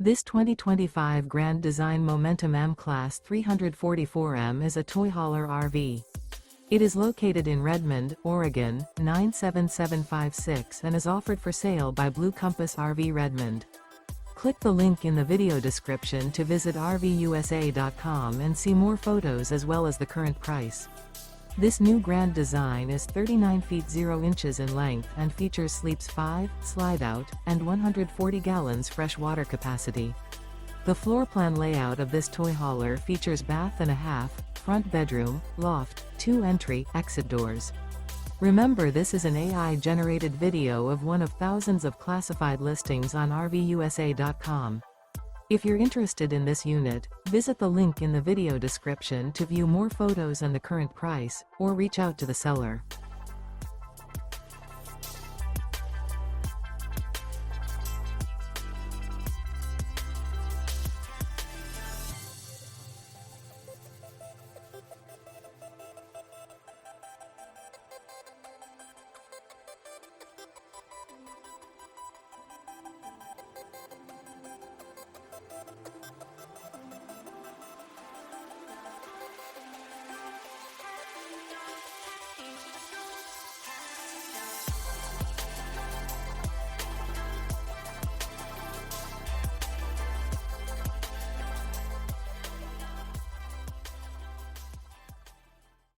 This 2025 Grand Design Momentum M-Class 344M is a toy hauler RV. It is located in Redmond, Oregon, 97756 and is offered for sale by Blue Compass RV Redmond. Click the link in the video description to visit RVUSA.com and see more photos as well as the current price. This new Grand Design is 39 feet 0 inches in length and features sleeps 5, slide-out, and 140 gallons fresh water capacity. The floor plan layout of this toy hauler features bath and a half, front bedroom, loft, 2 entry/exit doors. Remember, this is an AI-generated video of one of thousands of classified listings on RVUSA.com. If you're interested in this unit, visit the link in the video description to view more photos and the current price, or reach out to the seller.